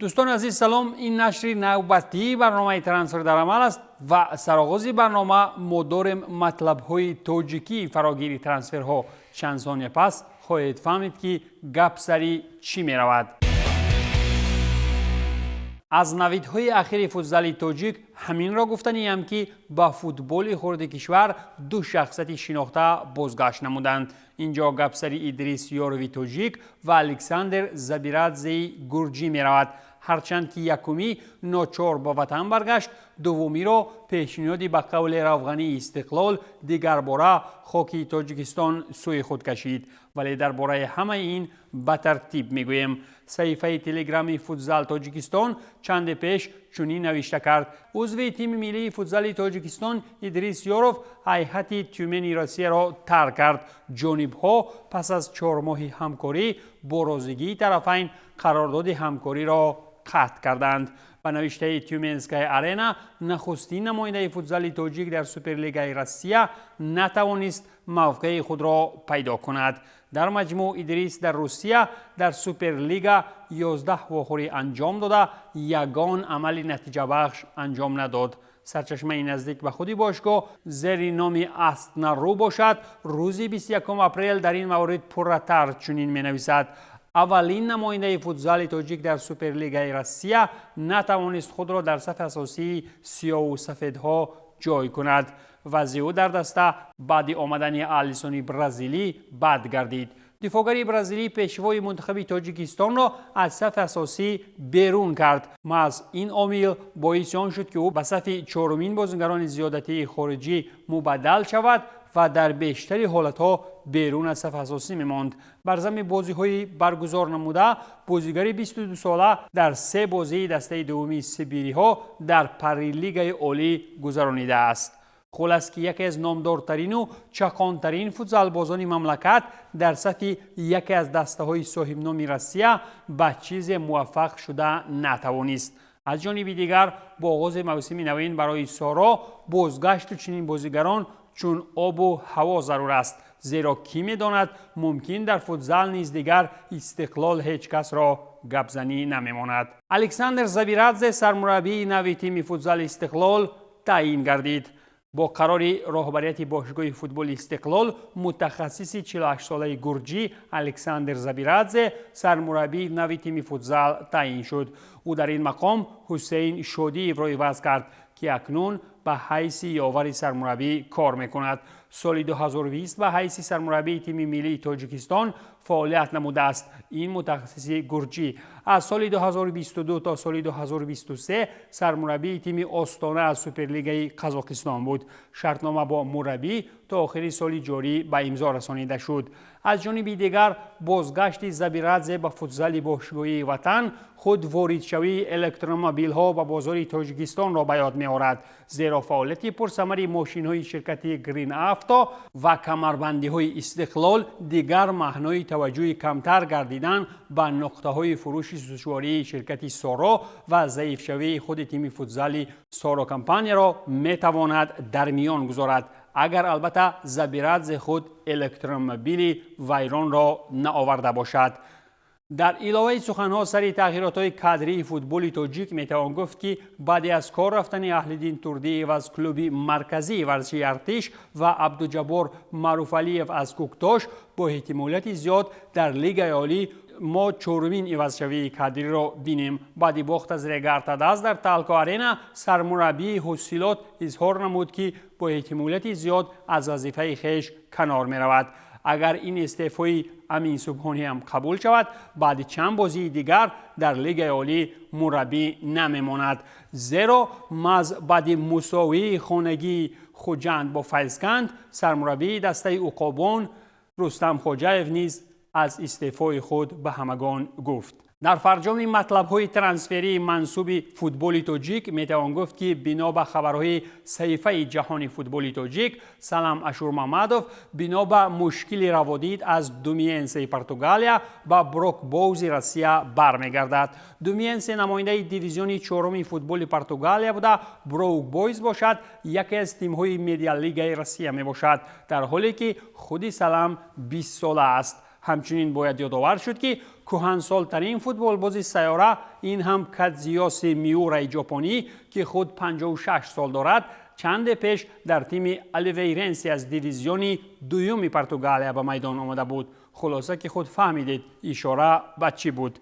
دوستان عزیز سلام، این نشر نوبتی برنامه ترانسفر در عمل است و سرآغاز برنامه مدارم مطلب های توجیکی فراگیری ترانسفر ها. چند ثانیه پس خواهید فهمید که گپ سری چی می رود. از نویدهای اخیر فوتبال تاجیک همین را گفتنیم که با فوتبال خرد کشور دو شخصیت شناخته بازگشت نمودند. اینجا گپسری ادریس یاروی تاجیک و الکساندر زبیرادزه گرجی می رود. هرچند که یکمی ناچار با وطن برگشت، دومی را پیشنهادی به قول روغنی استقلال دیگر باره خاکی تاجیکستان سوی خود کشید. ولی درباره همه این به ترتیب میگویم. صحیفه تلگرامی فوتزال تاجیکستان چند پیش چنین نوشته کرد: عضو تیم ملی فوتزال تاجیکستان ادریس یاروف هیئت تیم‌ملی روسیه را ترک کرد. جانب‌ها پس از 4 ماه همکاری با رازیگی طرفین قرارداد همکاری را قطع کردند. به نوشته تیومنسکای آرینا، نخستین نماینده فوتبال تاجیک در سوپرلیگای روسیه نتوانست موقع خود را پیدا کند. در مجموع ادریس در روسیه در سوپرلیگا 11 واخوری انجام داده، یگان عمل نتیجه بخش انجام نداد. سرچشمه نزدیک به خودی باشگاه زیر نام استنا رو باشد روز 21 اپریل در این مورد پرراتر چنین می نویسد: اولین نماینده فوتبال تاجیک در سوپرلیگای روسیه نتوانست خود را در صف اساسی سیاه و سفیدها جای کند. وضع او در دسته بعد آمدن آلیسون برزیلی بد گردید. دفاعگر برزیلی پیشوای منتخب تاجیکستان را از صف اساسی بیرون کرد. محض این عامل باعث آن شد که او به صف 4مین بازیگران زیادتی خارجی مبدل شود و در بیشتر حالتها بیرون از صف اساسی می‌ماند. بر ضمن بازی‌های برگزار نموده، بازیگر 22 ساله در 3 بازی دسته دومی سیبیری‌ها در پرلیگای عالی گذرانیده است. خلاص که یکی از نامدارترین و چقانترین فوتبال بازان مملکت در صف یکی از دسته‌های صاحب نام روسیه به چیز موفق شده نتوانست. از جانب دیگر با آغاز موسم نوین برای سارا بازگشت چنین بازیگران چون آب و هوا ضرور است، زیرا کی می‌داند ممکن در فوتبال نیز دیگر استقلال هیچ کس را گپزنی نمی‌ماند. الکساندر زبیرادزه سرمربی نوی تیم فوتبال استقلال تعیین گردید. با قرار راهبریت باشگاه فوتبال استقلال، متخصص 48 ساله گرجی الکساندر زبیرادزه سرمربی نوی تیم فوتبال تعیین شد. او در این مقام حسین شادی ابراز وضع کرد که اکنون به حیث یاور سرمربی کار میکند. سال 2020 به حیث سرمربی تیم ملی تاجیکستان فعالیت نموده است. این متخصص گرجی از سال 2022 تا سال 2023 سرمربی تیم آستانه از سوپرلیگای قزاقستان بود. شرطنامه با مربی تا آخر سال جاری به امضا رسانیده شد. از جانب دیگر بازگشت زبیرادزه به فوتبال باشگاهی وطن خود وارد شوی الکترومبیل ها به بازار تاجیکستان را به یاد می آورد، زیرا فعالیت پرثمر ماشین های شرکت گرین افتا و کمربندی های استقلال دیگر معنای توجه کمتر گردیدن به نقطه های فروش سوگواری شرکت سارا و ضعیف شوی خود تیم فوتبال سارا کمپانی را می تواند در میان گذارد، اگر البته زبیرادزه خود الکترومبیل ویران را نآورده باشد. در علاوه سخنها سر تغییرات کادری فوتبال تاجیک میتوان گفت که بعد از کار رفتن اهل‌دین توردییف از کلوب مرکزی ورزشی ارتش و عبدالجبار معروفعلیف از کوکتاش با احتمالیت زیاد در لیگ عالی ما 4مین عوضشوی کادری را بینیم. بعد باخت از رگارتاداز در تالکو آرینا سرمربی حوصلات اظهار نمود که با احتمالیت زیاد از وظیفه خویش کنار می رود. اگر این استعفای امین سبحانی هم قبول شود، بعد چند بازی دیگر در لیگ عالی مربی نمیماند، زیرا بعد مساوی خانگی خوجند با فیضکند سرمربی دسته عقابان رستم خوجایف نیز از استعفای خود به همگان گفت. در فرجام مطلب‌های ترانسفری منصوب فوتبال تاجیک میتوان گفت که بنا به خبرهای صحیفه جهانی فوتبال تاجیک سلام اشور محمدوف بنا به مشکل روادید از دومینسه پرتغالیا با بروک بوز روسیه برمیگردد. دومینسه نماینده دیویزیون 4 فوتبال پرتغالیا بوده، بروک بوز باشد یکی از تیم‌های ملی لیگ روسیه میباشد، در حالی که خود سلام 20 ساله است. همچنین باید یادآور شد که کهنسال‌ترین فوتبالباز سیاره این هم کاتزیوسی میورای ژاپنی که خود 56 سال دارد چند پیش در تیم الیویرنسی از دیویزیون دوم پرتغالیا به میدان آمده بود. خلاصه که خود فهمیدید اشاره به چی بود.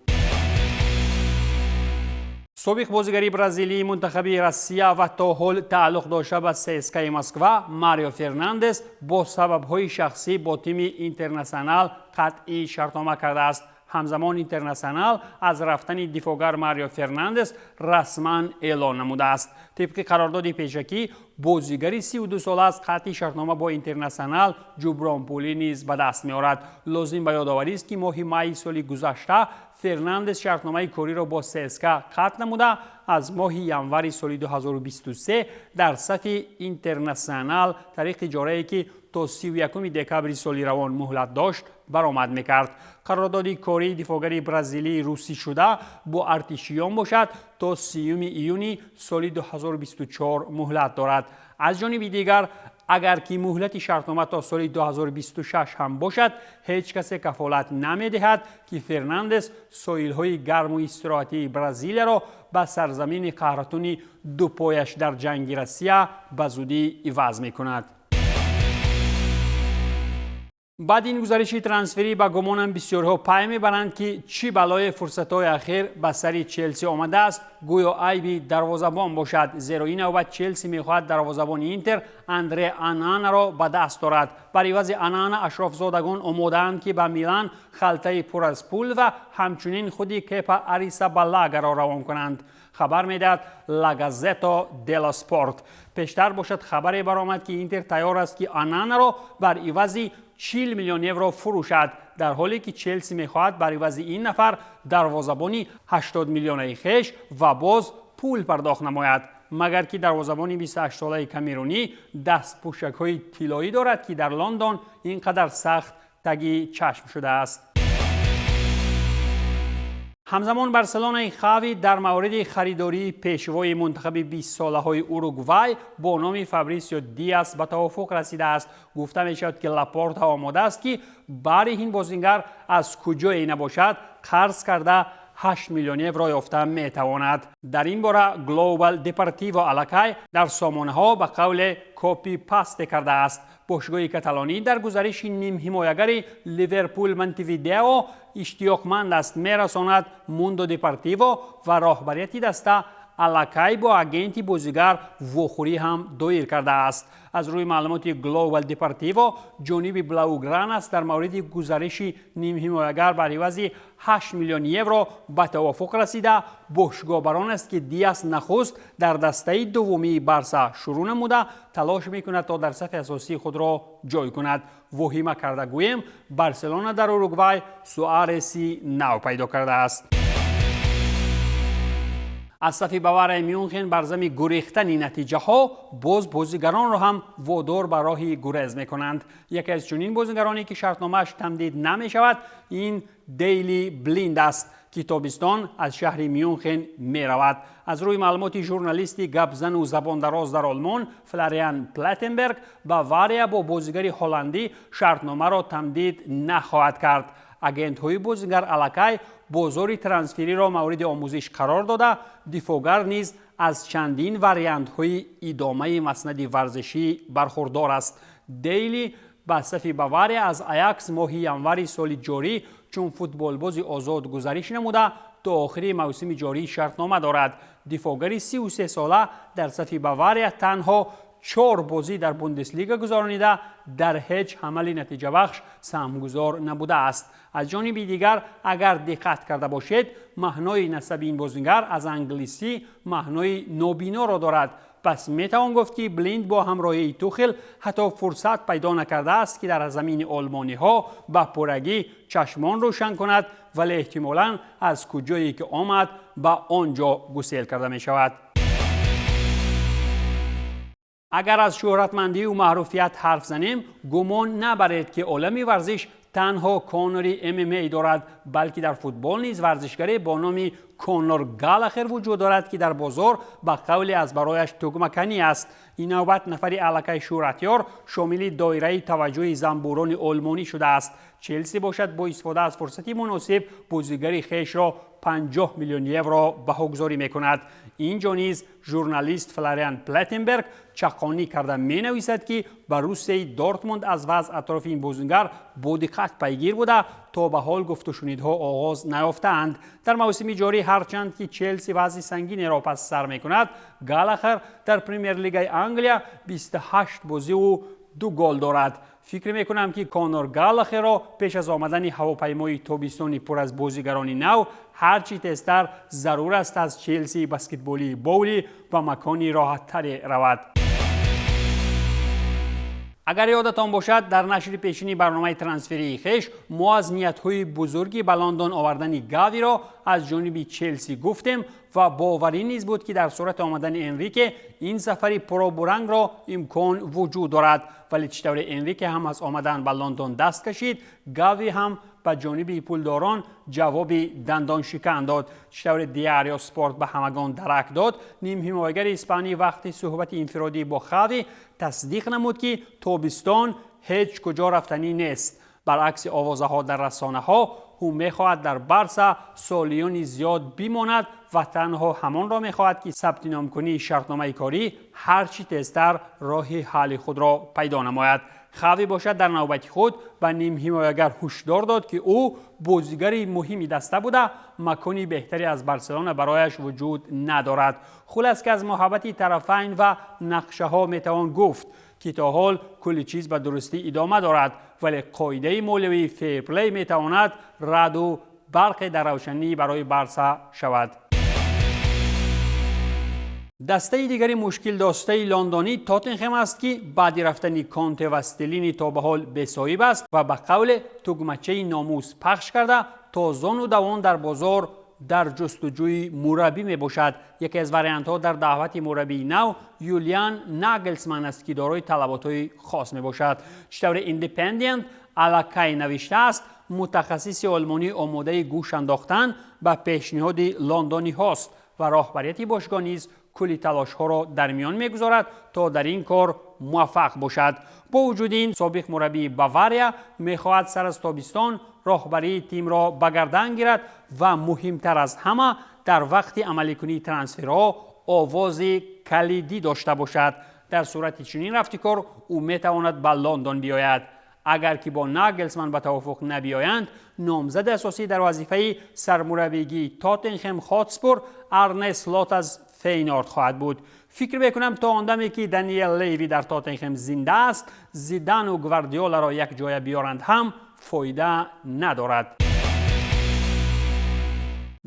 سابق بازیگر برزیلی منتخب روسیه و تا حال تعلق داشته به CSKA مسکو ماریو فرناندز با سبب‌های شخصی با تیم اینترنشنال قطعی شرطنامه کرده است. همزمان اینترنشنال از رفتن دفاعگر ماریو فرناندز رسما اعلان نموده است. طبق قرارداد پیشکی بازیگر 32 ساله از قطعی شرطنامه با اینترنشنال جبران پولی نیز به دست می‌آورد. لازم به یادآوری است که ماه می سال گذشته فرناندز شرطنامه کاری را با CSKA قطع نموده از ماه ینوری سال 2023 در صف اینترنشنال طریق اجاره‌ای که تا 31 دکبر سال روان مهلت داشت برآمد می‌کرد. قرارداد کاری دفاعگر برزیلی روسی شده با ارتشیان باشد تا 30 ایونی سال 2024 مهلت دارد. از جانب دیگر اگر که مهلت شرطنامه تا سال 2026 هم باشد هیچ کس کفالت نمی‌دهد که فرناندز ساحل‌های گرم و استراحتی برزیل را به سرزمین قهرتون دو پایش در جنگ روسیه به زودی عوض می‌کند. بعد این گزارش ترانسفری به گمانم بسیارها پی میبرند که چی بلای فرصت‌های اخیر به سر چلسی آمده است گویا عیبی دروازه‌بان باشد، زیرا این نوبت چلسی میخواهد دروازه‌بان اینتر اندره آنانا را به دست دارد. بر عوض آنانا اشرافزادگان آماده‌اند که به میلان خلطه پر از پول و همچنین خودی کیپا آریزابالاگا را روان کنند. خبر میدهد لا گازتا دلا سپورت. پیشتر باشد خبری برآمد که اینتر تیار است که آنانا را بر عوض 40 میلیون یورو فروشد، در حالی که چلسی میخواهد بر عوض این نفر دروازه‌بانی 80 میلیونی خویش و باز پول پرداخت نماید. مگر که دروازه‌بان 28 ساله کامرونی دست پوشک‌های طلایی دارد که در لندن اینقدر سخت تگی چشم شده است. همزمان بارسلونای خاوی در مورد خریداری پیشوای منتخب 20 ساله های اوروگوای با نام فابریسیو دیاس به توافق رسیده است. گفته می شود که لاپورتا آماده است که برای این بازیگر از کجایی نباشد قرض کرده 8 میلیون یورو یافته می تواند. در این باره گلوبال دپارتیو الاکای در سامانه ها به قول کپی پاست کرده است. باشگاه کاتالانی در گزارش نیم حمایتگر لیورپول مونته‌ویدئو اشتیاقمند است می‌رساند موندو دپارتیو و راهبریت دسته الاکای با اگنتی بازیگر وخوری هم دایر کرده است. از روی معلومات گلوبال دپارتیو جانب بلاوگران است در مورد گزارش نیم حمایتگر بر عوض 8 میلیون یورو به توافق رسیده. باشگاه بران است که دیاس نخست در دسته دومی بارسا شروع نموده تلاش میکند تا در صف اساسی خود را جای کند. وهمه کرده گویم بارسلونا در اوروگوای سوارسی نو پیدا کرده است. از صف باور میونخن بر زمین گریختن نتیجه ها باز بازیگران را هم وادار به راه گریز میکنند. یکی از چنین بازیگرانی که شرطنامه‌اش تمدید نمی شود این دیلی بلیند است که تابستان از شهر میونخن می رود. از روی معلومات ژورنالیستی گپزن و زبان دراز در آلمان فلاریان پلاتنبرگ باواریا با بازیگر هلندی شرطنامه را تمدید نخواهد کرد. اگنت های بازیگر الاکای بازار ترانسفری را مورد آموزش قرار داده دفاعگر نیز از چندین واریانت های ادامه مسند ورزشی برخوردار است. دیلی به صف باواریا از آیاکس ماه ینوری سال جاری چون فوتبالباز آزاد گزارش نموده تا آخر موسم جاری شرطنامه دارد. دفاعگر 33 ساله در صف باواریا تنها 4 بازی در بوندسلیگا گذرانیده در هیچ عمل نتیجه بخش سهمگذار نبوده است. از جانب دیگر اگر دقت کرده باشید معنای نسب این بازیگر از انگلیسی معنای نابینا را دارد. پس میتوان گفت که بلیند با همراهی توخل حتی فرصت پیدا نکرده است که در زمین آلمانی ها به پرگی چشمان روشن کند، ولی احتمالاً از کجایی که آمد به آنجا گسیل کرده می شود. اگر از شهرتمندی و معروفیت حرف زنیم گمان نبرید که عالم ورزش تنها کانوری MMA دارد، بلکه در فوتبال نیز ورزشکاری با نام کانور گالاخر وجود دارد که در بازار با قول از برایش تگمه کنی است. این نوبت نفری الکای شهرتیار شامل دایره توجه زنبوران آلمانی شده است. چلسی باشد با استفاده از فرصتی مناسب بازیگر خویش را 50 میلیون یورو بهاگذاری میکند. اینجا نیز ژورنالیست فلاریان پلاتنبرگ چقانی کرده می نویسد که بروسیای دورتموند از وضع اطراف این بازیگر با دقت پیگیر بوده تا به حال گفت و شنیدها آغاز نیافتند. در موسم جاری هرچند که چلسی وضع سنگین را پس سر می کند، گالاخر در پریمیر لیگ انگلیا 28 بازی و 2 گل دارد. فکر می کنم که کانور گالاخر را پیش از آمدن هواپیمای تابستانی پر از بازیگران نو هرچی تیزتر ضرور است از چلسی بسکتبالی بولی و مکانی راحت تری رود. اگر یادتان باشد در نشر پیشینی برنامه ترانسفری خویش ما از نیت‌های بزرگی به لندن آوردن گاوی را از جانب چلسی گفتیم و باوری نیز بود که در صورت آمدن انریکه این سفری پربرنگ را امکان وجود دارد. ولی چطور انریکه هم از آمدن به لندن دست کشید، گاوی هم به جانب پولداران جوابی دندان شکن داد. چطور دیاریو سپورت به همگان درک داد، نیم حمایتگر اسپانی وقتی صحبت انفرادی با خاوی تصدیق نمود که تابستان هیچ کجا رفتنی نیست. برعکس آوازه ها در رسانه ها، او میخواهد در بارسا سالیانی زیاد بماند و تنها همان را میخواهد که ثبت نام کنی شرطنامه کاری هرچی تیزتر راه حل خود را پیدا نماید. خاوی باشد در نوبت خود به نیم حمایتگر هشدار داد که او بازیگر مهمی دسته بوده، مکانی بهتری از بارسلونا برایش وجود ندارد. خلاص که از محبت طرفین و نقشه ها میتوان گفت که تا حال کلی چیز به درستی ادامه دارد، ولی قاعده مولوی فیر پلی میتواند رد و برق در روشنی برای بارسا شود. دسته دیگری مشکل داشته لندنی تاتنهام است که بعد رفتن کانته و استلینی تا به حال بی‌صاحب است و به قول تگمچه ناموس پخش کرده تا زان و دوان در بازار در جستجوی مربی می باشد. یکی از وریانت ها در دعوت مربی نو یولیان ناگلسمن است که دارای طلبات های خاص می باشد. چطور ایندیپندنت الکای نوشته است متخصص آلمانی آماده گوش انداختن به پیشنهاد لندنی هاست و راهبریت باشگاه نیز کلی تلاش ها را در میان میگذارد تا در این کار موفق باشد. با وجود این سابق مربی باواریا میخواهد سر از تابستان راهبری تیم را به گردن گیرد و مهمتر از همه در وقت عملی کنی ترانسفرها آواز کلیدی داشته باشد. در صورت چنین رفتار او میتواند به لندن بیاید. اگر که با ناگلسمن به توافق نبیایند، نامزد اساسی در وظیفه سرمربیگی تاتنهام هاتسپور آرنه سلات از فینورد خواهد بود. فکر میکنم تا آندمی که دنیل لیوی در تاتنهام زنده است، زیدان و گواردیولا را یک جای بیارند هم فایده ندارد.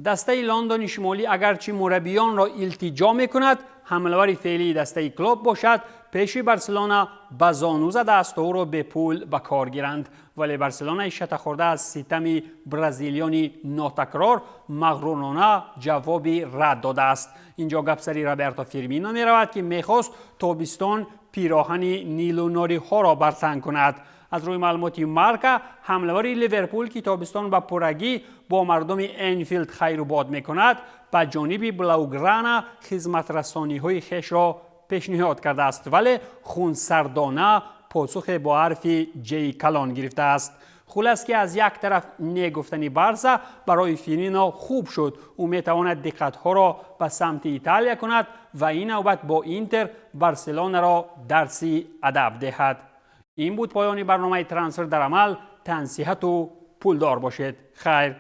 دسته لندن شمالی اگرچه مربیان را التجا میکند، حملور فعلی دسته کلوب باشد پیش بارسلونا به زانو زده است و او را به پول به کار گیرند. ولی بارسلونا شت خورده از ستم برزیلیانی ناتکرار مغرورانه جوابی رد داده است. اینجا گپسری رابرتو فیرمینو می رود که میخواست تابستان پیراهن نیلوناری ها را برتن کند. از روی معلومات مارکا حمله‌ور لیورپول که تابستان به پرگی با مردم انفیلد خیر و باد میکند به جانب بلاوگرانا خدمت رسانی های خویش را پیشنهاد کرده است، ولی خونسردانه پاسخ با حرف جی کلان گرفته است. خلاص که از یک طرف نگفتنی بارسا برای فیرینو خوب شد، او میتواند دقت ها را به سمت ایتالیا کند و این نوبت با اینتر بارسلونا را درسی ادب دهد. این بود پایان برنامه ترانسفر در عمل. تنصیحت و پولدار باشید. خیر.